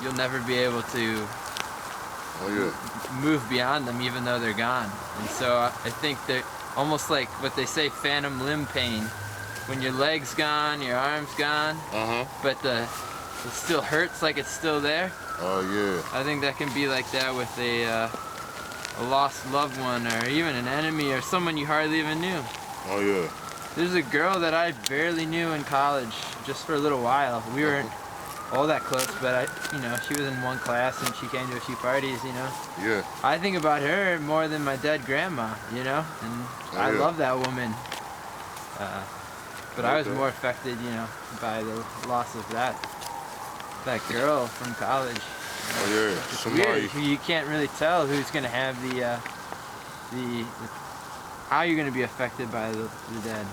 you'll never be able to move beyond them, even though they're gone. And so I think they're almost like what they say, phantom limb pain. When your leg's gone, your arm's gone, but it still hurts like it's still there. Oh yeah. I think that can be like that with a lost loved one, or even an enemy, or someone you hardly even knew. Oh yeah. There's a girl that I barely knew in college, just for a little while. We weren't all that close, but she was in one class and she came to a few parties, Yeah. I think about her more than my dead grandma, and I love that woman. But I was more affected, by the loss of that girl from college. Oh yeah. It's weird. You can't really tell who's gonna have how you're gonna be affected by the dead.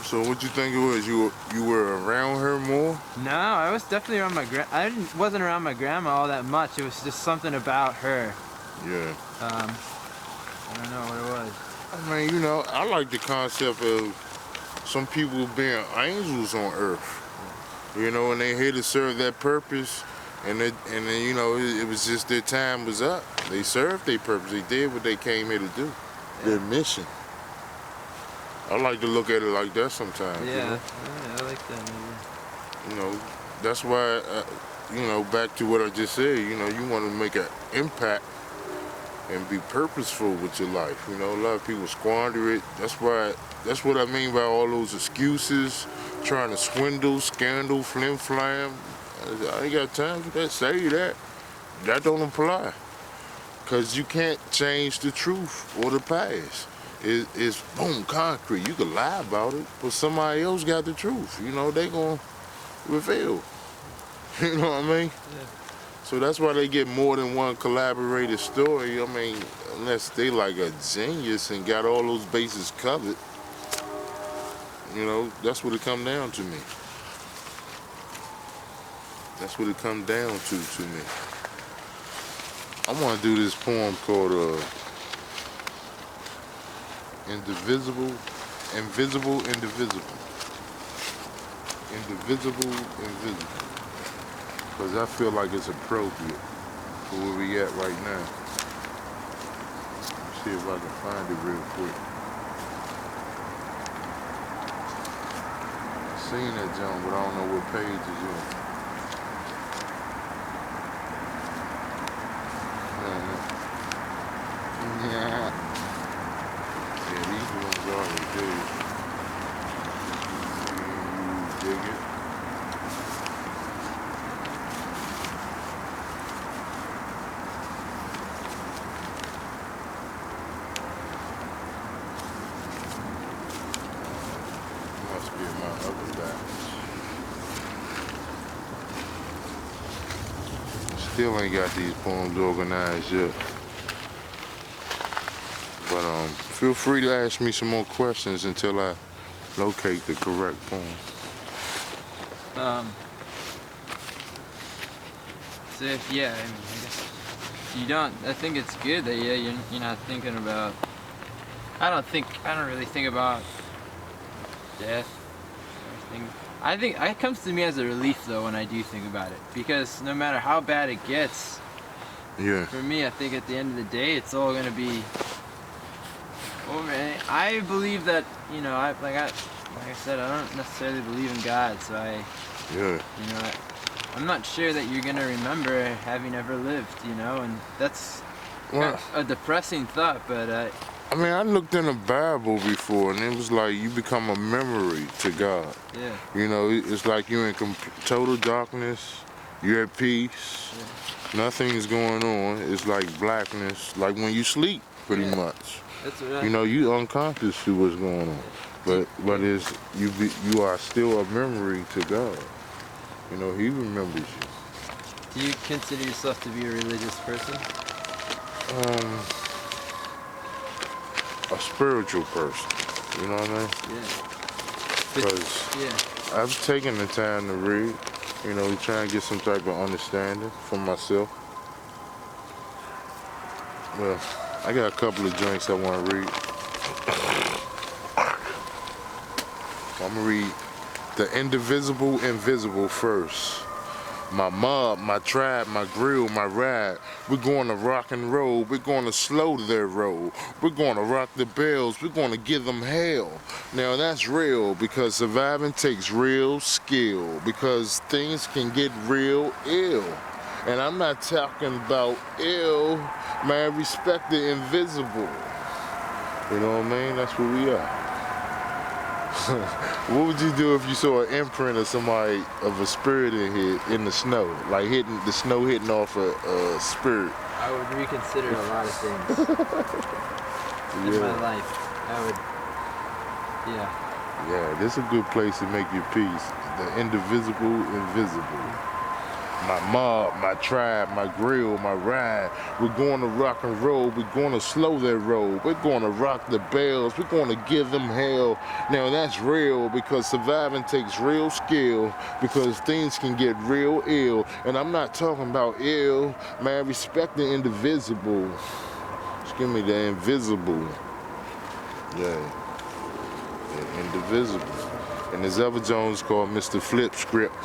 So what you think it was? You were around her more? No, I was definitely around I wasn't around my grandma all that much. It was just something about her. Yeah. I don't know what it was. I mean, I like the concept of some people being angels on earth, and they here to serve that purpose, and then it was just their time was up. They served their purpose. They did what they came here to do, their mission. I like to look at it like that sometimes. Yeah, I like that maybe. That's why, back to what I just said. You want to make an impact and be purposeful with your life. A lot of people squander it. That's what I mean by all those excuses, trying to swindle, scandal, flim-flam. I ain't got time for that. Say that. That don't apply. Because you can't change the truth or the past. It's boom, concrete. You can lie about it, but somebody else got the truth. They gonna reveal. You know what I mean? Yeah. So that's why they get more than one collaborated story. I mean, unless they like a genius and got all those bases covered. That's what it come down to me. That's what it come down to me. I want to do this poem called Indivisible, Invisible, Indivisible. Indivisible, Invisible. Because I feel like it's appropriate for where we at right now. Let's see if I can find it real quick. I've seen that jump, but I don't know what page it's in. Yeah, these ones are good. Dig it. Must be in my other batch. Still ain't got these poems organized yet. But feel free to ask me some more questions until I locate the correct poem. So I guess you don't. I think it's good that you're not thinking about. I don't really think about death or anything. I think it comes to me as a relief though when I do think about it, because no matter how bad it gets, for me, I think at the end of the day, it's all gonna be over. And I believe that like I said, I don't necessarily believe in God, so I'm not sure that you're gonna remember having ever lived, and that's a depressing thought, but I mean, I looked in the Bible before, and it was like you become a memory to God. Yeah. It's like you're in total darkness, you're at peace, nothing's going on. It's like blackness, like when you sleep, pretty much. That's right. You unconscious to what's going on, but you are still a memory to God. He remembers you. Do you consider yourself to be a religious person? A spiritual person. You know what I mean? Yeah. Because I've taken the time to read. Try and get some type of understanding for myself. Well, I got a couple of joints I want to read. I'm going to read The Indivisible Invisible first. my mob, my tribe, my grill, my ride. We're going to rock and roll. We're going to slow their roll. We're going to rock the bells. We're going to give them hell. Now that's real because surviving takes real skill because things can get real ill. And I'm not talking about ill, man, respect the invisible. You know what I mean? That's what we are. What would you do if you saw an imprint of somebody, of a spirit in here, in the snow? Like the snow hitting off a spirit. I would reconsider a lot of things in my life. I would, yeah. Yeah, this is a good place to make your peace. The indivisible, invisible. My mob, my tribe, my grill, my ride. We're going to rock and roll. We're going to slow their roll. We're going to rock the bells. We're going to give them hell. Now that's real because surviving takes real skill because things can get real ill. And I'm not talking about ill, man. Respect the indivisible. Just give me the invisible. Yeah. The indivisible. And there's other Jones called Mr. Flip Script.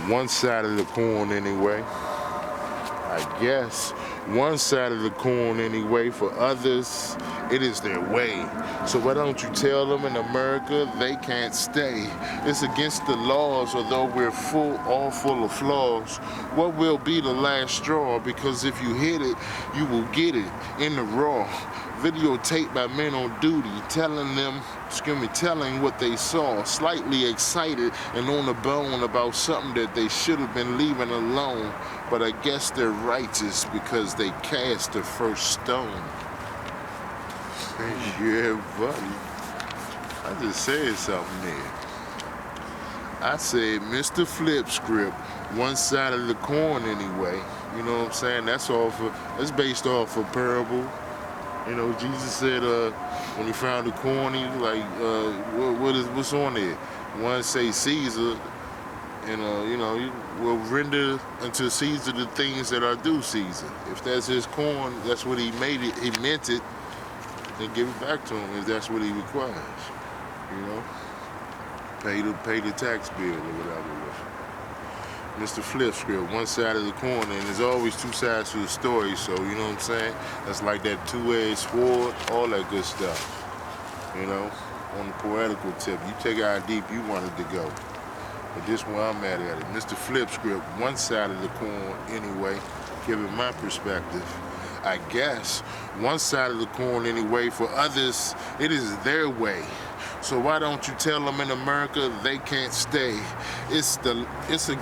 One side of the coin anyway. I guess one side of the coin anyway. For others, it is their way. So why don't you tell them in America they can't stay? It's against the laws, although we're all full of flaws. What will be the last straw? Because if you hit it, you will get it in the raw. Videotaped by men on duty, telling what they saw, slightly excited and on the bone about something that they should have been leaving alone. But I guess they're righteous because they cast the first stone. Yeah, buddy. I just said something there. I said Mr. Flip Script, one side of the coin anyway. You know what I'm saying? That's based off a parable. You know, Jesus said when he found the coin, he was like, what's on there? One say Caesar, and you will render unto Caesar the things that are due Caesar. If that's his coin, that's what he made it, he meant it, then give it back to him if that's what he requires. You know? Pay the tax bill or whatever it was. Mr. Flip Script, one side of the coin, and there's always two sides to the story, so you know what I'm saying? That's like that two-edged sword, all that good stuff. You know, on the poetical tip, you take it how deep you want it to go. But this one I'm at it. Mr. Flip Script, one side of the coin anyway, giving my perspective. I guess one side of the coin anyway, for others, it is their way. So why don't you tell them in America they can't stay? It's